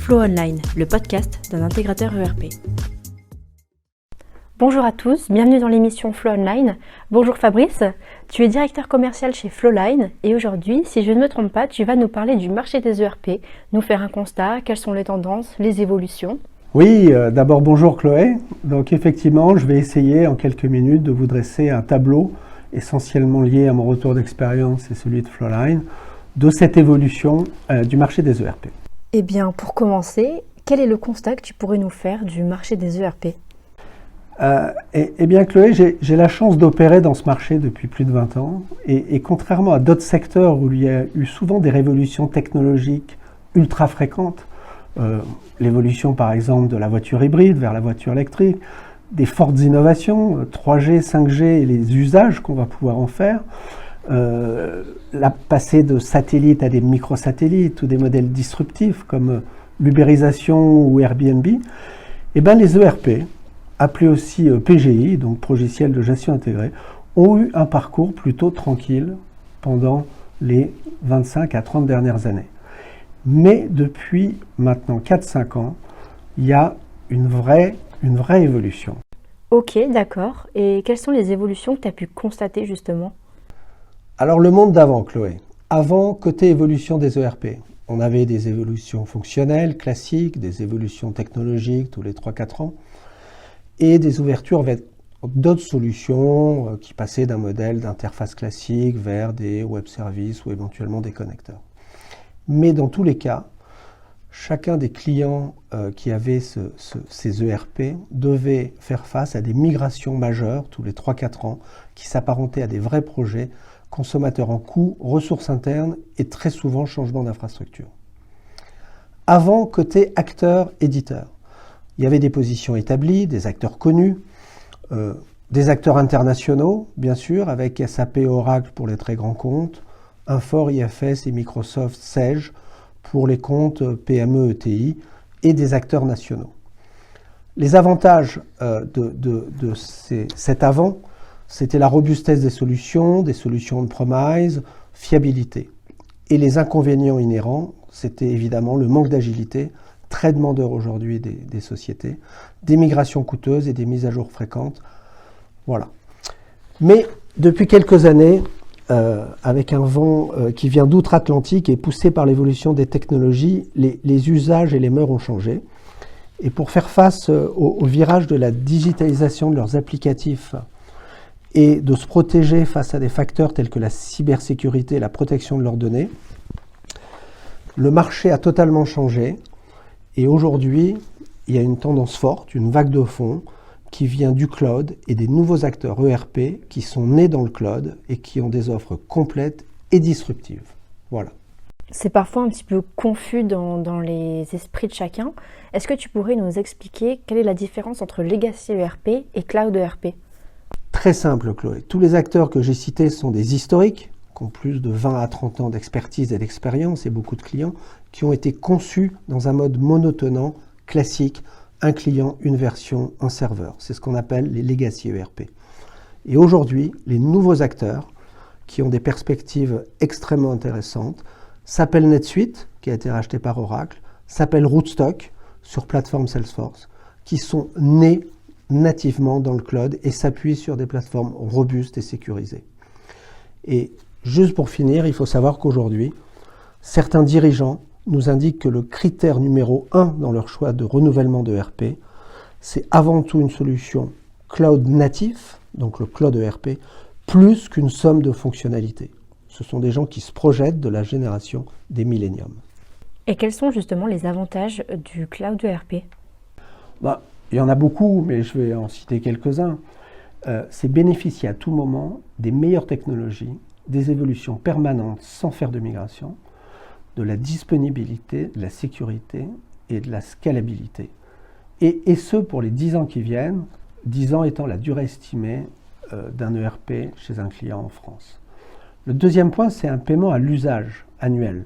Flow Online, le podcast d'un intégrateur ERP. Bonjour à tous, bienvenue dans l'émission Flow Online. Bonjour Fabrice, tu es directeur commercial chez Flowline et aujourd'hui, si je ne me trompe pas, tu vas nous parler du marché des ERP, nous faire un constat, quelles sont les tendances, les évolutions. Oui, d'abord bonjour Chloé. Donc effectivement, je vais essayer en quelques minutes de vous dresser un tableau essentiellement lié à mon retour d'expérience et celui de Flowline, de cette évolution du marché des ERP. Eh bien, pour commencer, quel est le constat que tu pourrais nous faire du marché des ERP ? Eh bien Chloé, j'ai la chance d'opérer dans ce marché depuis plus de 20 ans et contrairement à d'autres secteurs où il y a eu souvent des révolutions technologiques ultra fréquentes, l'évolution par exemple de la voiture hybride vers la voiture électrique, des fortes innovations, 3G, 5G et les usages qu'on va pouvoir en faire, passer de satellites à des microsatellites ou des modèles disruptifs comme l'ubérisation ou Airbnb, eh bien les ERP, appelés aussi PGI, donc logiciels de gestion intégrée, ont eu un parcours plutôt tranquille pendant les 25 à 30 dernières années. Mais depuis maintenant 4-5 ans, il y a une vraie évolution. Ok, d'accord. Et quelles sont les évolutions que tu as pu constater justement ? Alors le monde d'avant, Chloé. Avant, côté évolution des ERP, on avait des évolutions fonctionnelles, classiques, des évolutions technologiques tous les 3-4 ans, et des ouvertures vers d'autres solutions qui passaient d'un modèle d'interface classique vers des web services ou éventuellement des connecteurs. Mais dans tous les cas, chacun des clients qui avaient ces ERP devait faire face à des migrations majeures tous les 3-4 ans qui s'apparentaient à des vrais projets consommateurs en coûts, ressources internes et très souvent changement d'infrastructure. Avant, côté acteurs-éditeurs, il y avait des positions établies, des acteurs connus, des acteurs internationaux, bien sûr, avec SAP et Oracle pour les très grands comptes, Infor, IFS et Microsoft Sage pour les comptes PME, ETI et des acteurs nationaux. Les avantages de cet avant, c'était la robustesse des solutions on-premise, fiabilité. Et les inconvénients inhérents, c'était évidemment le manque d'agilité, très demandeur aujourd'hui des sociétés, des migrations coûteuses et des mises à jour fréquentes. Voilà. Mais depuis quelques années, avec un vent qui vient d'outre-Atlantique et poussé par l'évolution des technologies, les usages et les mœurs ont changé. Et pour faire face au virage de la digitalisation de leurs applicatifs et de se protéger face à des facteurs tels que la cybersécurité et la protection de leurs données, le marché a totalement changé. Et aujourd'hui, il y a une tendance forte, une vague de fond qui vient du cloud et des nouveaux acteurs ERP qui sont nés dans le cloud et qui ont des offres complètes et disruptives. Voilà. C'est parfois un petit peu confus dans les esprits de chacun. Est-ce que tu pourrais nous expliquer quelle est la différence entre Legacy ERP et Cloud ERP ? Très simple, Chloé. Tous les acteurs que j'ai cités sont des historiques, qui ont plus de 20 à 30 ans d'expertise et d'expérience et beaucoup de clients, qui ont été conçus dans un mode monotenant, classique, un client, une version, un serveur. C'est ce qu'on appelle les legacy ERP. Et aujourd'hui, les nouveaux acteurs, qui ont des perspectives extrêmement intéressantes, s'appellent NetSuite, qui a été racheté par Oracle, s'appellent Rootstock, sur plateforme Salesforce, qui sont nés nativement dans le cloud et s'appuient sur des plateformes robustes et sécurisées. Et juste pour finir, il faut savoir qu'aujourd'hui, certains dirigeants nous indiquent que le critère numéro 1 dans leur choix de renouvellement de ERP, c'est avant tout une solution cloud natif, donc le cloud ERP, plus qu'une somme de fonctionnalités. Ce sont des gens qui se projettent de la génération des milléniums. Et quels sont justement les avantages du cloud ERP ? Il y en a beaucoup, mais je vais en citer quelques-uns. C'est bénéficier à tout moment des meilleures technologies, des évolutions permanentes sans faire de migration, de la disponibilité, de la sécurité et de la scalabilité. Et ce, pour les 10 ans qui viennent, 10 ans étant la durée estimée d'un ERP chez un client en France. Le deuxième point, c'est un paiement à l'usage annuel.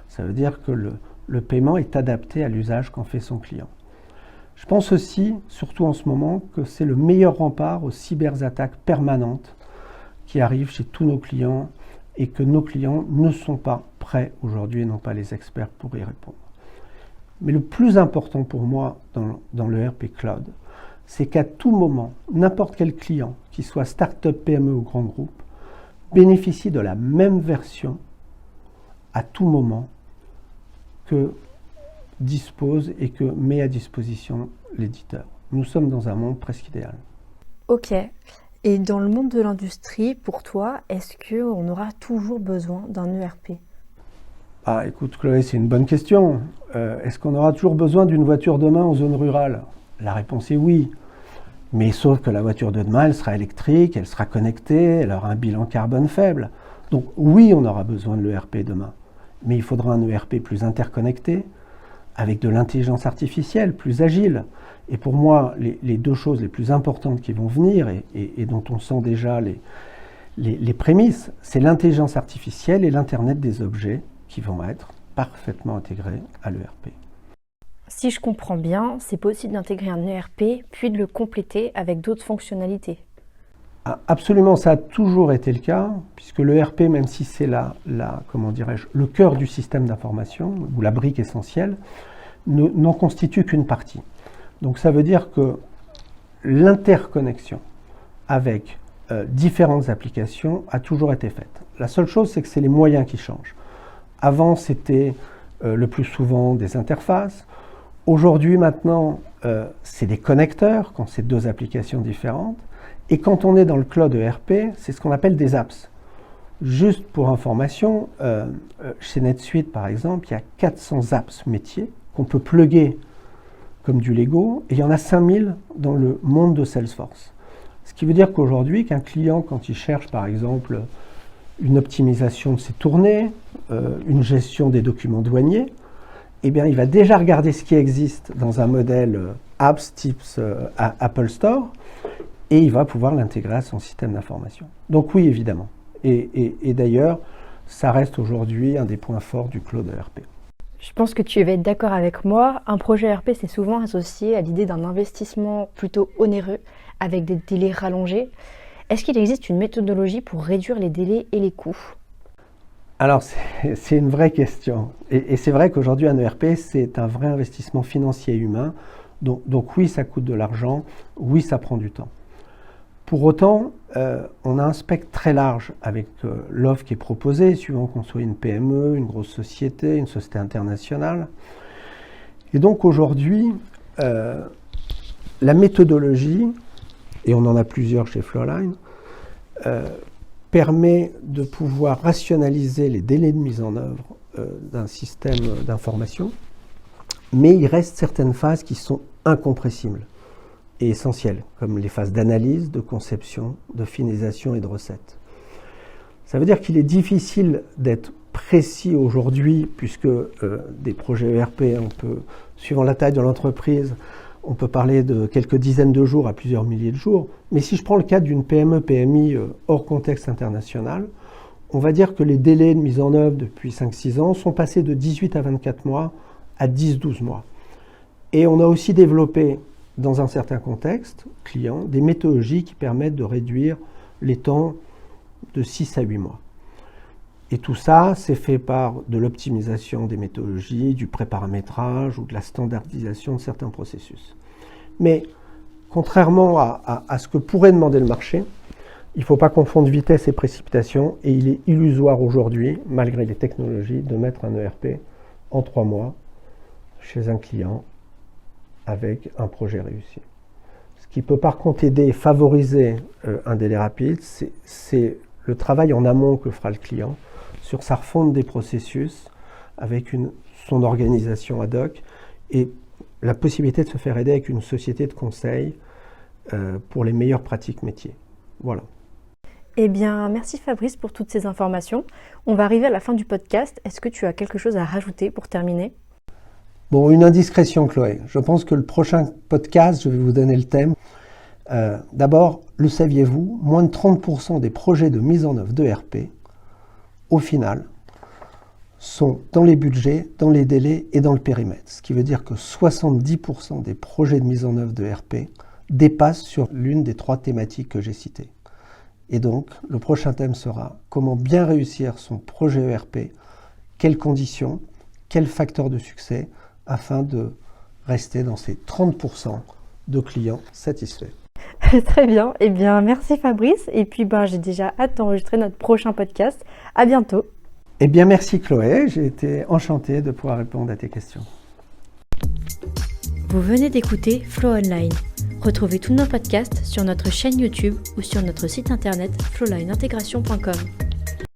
Ça veut dire que le paiement est adapté à l'usage qu'en fait son client. Je pense aussi, surtout en ce moment, que c'est le meilleur rempart aux cyberattaques permanentes qui arrivent chez tous nos clients et que nos clients ne sont pas prêts aujourd'hui et n'ont pas les experts pour y répondre. Mais le plus important pour moi dans le ERP Cloud, c'est qu'à tout moment, n'importe quel client, qu'il soit start-up, PME ou grand groupe, bénéficie de la même version à tout moment que dispose et que met à disposition l'éditeur. Nous sommes dans un monde presque idéal. Ok. Et dans le monde de l'industrie, pour toi, est-ce qu'on aura toujours besoin d'un ERP? Ah, écoute, Chloé, c'est une bonne question. Est-ce qu'on aura toujours besoin d'une voiture demain en zone rurale? La réponse est oui. Mais sauf que la voiture de demain, elle sera électrique, elle sera connectée, elle aura un bilan carbone faible. Donc oui, on aura besoin de l'ERP demain. Mais il faudra un ERP plus interconnecté, avec de l'intelligence artificielle, plus agile. Et pour moi, les deux choses les plus importantes qui vont venir, et dont on sent déjà les prémices, c'est l'intelligence artificielle et l'Internet des objets qui vont être parfaitement intégrés à l'ERP. Si je comprends bien, c'est possible d'intégrer un ERP, puis de le compléter avec d'autres fonctionnalités. Absolument, ça a toujours été le cas, puisque l'ERP, même si c'est le cœur du système d'information, ou la brique essentielle, n'en constitue qu'une partie. Donc ça veut dire que l'interconnexion avec différentes applications a toujours été faite. La seule chose, c'est que c'est les moyens qui changent. Avant, c'était le plus souvent des interfaces. Aujourd'hui, maintenant, c'est des connecteurs quand c'est deux applications différentes. Et quand on est dans le cloud ERP, c'est ce qu'on appelle des apps. Juste pour information, chez NetSuite, par exemple, il y a 400 apps métiers qu'on peut plugger comme du Lego, et il y en a 5000 dans le monde de Salesforce. Ce qui veut dire qu'aujourd'hui, qu'un client, quand il cherche, par exemple, une optimisation de ses tournées, une gestion des documents douaniers, eh bien, il va déjà regarder ce qui existe dans un modèle apps type Apple Store, et il va pouvoir l'intégrer à son système d'information. Donc oui, évidemment. Et d'ailleurs, ça reste aujourd'hui un des points forts du cloud ERP. Je pense que tu vas être d'accord avec moi. Un projet ERP, c'est souvent associé à l'idée d'un investissement plutôt onéreux, avec des délais rallongés. Est-ce qu'il existe une méthodologie pour réduire les délais et les coûts? Alors, c'est une vraie question. Et c'est vrai qu'aujourd'hui, un ERP, c'est un vrai investissement financier et humain. Donc oui, ça coûte de l'argent. Oui, ça prend du temps. Pour autant, on a un spectre très large avec l'offre qui est proposée, suivant qu'on soit une PME, une grosse société, une société internationale. Et donc aujourd'hui, la méthodologie, et on en a plusieurs chez Flowline, permet de pouvoir rationaliser les délais de mise en œuvre d'un système d'information, mais il reste certaines phases qui sont incompressibles et essentielles, comme les phases d'analyse, de conception, de finalisation et de recette. Ça veut dire qu'il est difficile d'être précis aujourd'hui, puisque des projets ERP, suivant la taille de l'entreprise, on peut parler de quelques dizaines de jours à plusieurs milliers de jours. Mais si je prends le cas d'une PME, PMI hors contexte international, on va dire que les délais de mise en œuvre depuis 5-6 ans sont passés de 18 à 24 mois à 10-12 mois. Et on a aussi développé, dans un certain contexte client, des méthodologies qui permettent de réduire les temps de 6 à 8 mois. Et tout ça, c'est fait par de l'optimisation des méthodologies, du préparamétrage ou de la standardisation de certains processus. Mais contrairement à ce que pourrait demander le marché, il ne faut pas confondre vitesse et précipitation, et il est illusoire aujourd'hui, malgré les technologies, de mettre un ERP en 3 mois chez un client avec un projet réussi. Ce qui peut par contre aider et favoriser un délai rapide, c'est le travail en amont que fera le client sur sa refonte des processus avec son organisation ad hoc et la possibilité de se faire aider avec une société de conseil pour les meilleures pratiques métiers. Voilà. Eh bien, merci Fabrice pour toutes ces informations. On va arriver à la fin du podcast. Est-ce que tu as quelque chose à rajouter pour terminer ? Bon, une indiscrétion, Chloé. Je pense que le prochain podcast, je vais vous donner le thème. D'abord, le saviez-vous, moins de 30% des projets de mise en œuvre d'ERP, au final, sont dans les budgets, dans les délais et dans le périmètre. Ce qui veut dire que 70% des projets de mise en œuvre d'ERP dépassent sur l'une des 3 thématiques que j'ai citées. Et donc, le prochain thème sera comment bien réussir son projet ERP, quelles conditions, quels facteurs de succès, afin de rester dans ces 30% de clients satisfaits. Très bien. Eh bien, merci Fabrice. Et puis, j'ai déjà hâte d'enregistrer notre prochain podcast. À bientôt. Eh bien, merci Chloé. J'ai été enchanté de pouvoir répondre à tes questions. Vous venez d'écouter Flow Online. Retrouvez tous nos podcasts sur notre chaîne YouTube ou sur notre site internet flowlineintégration.com.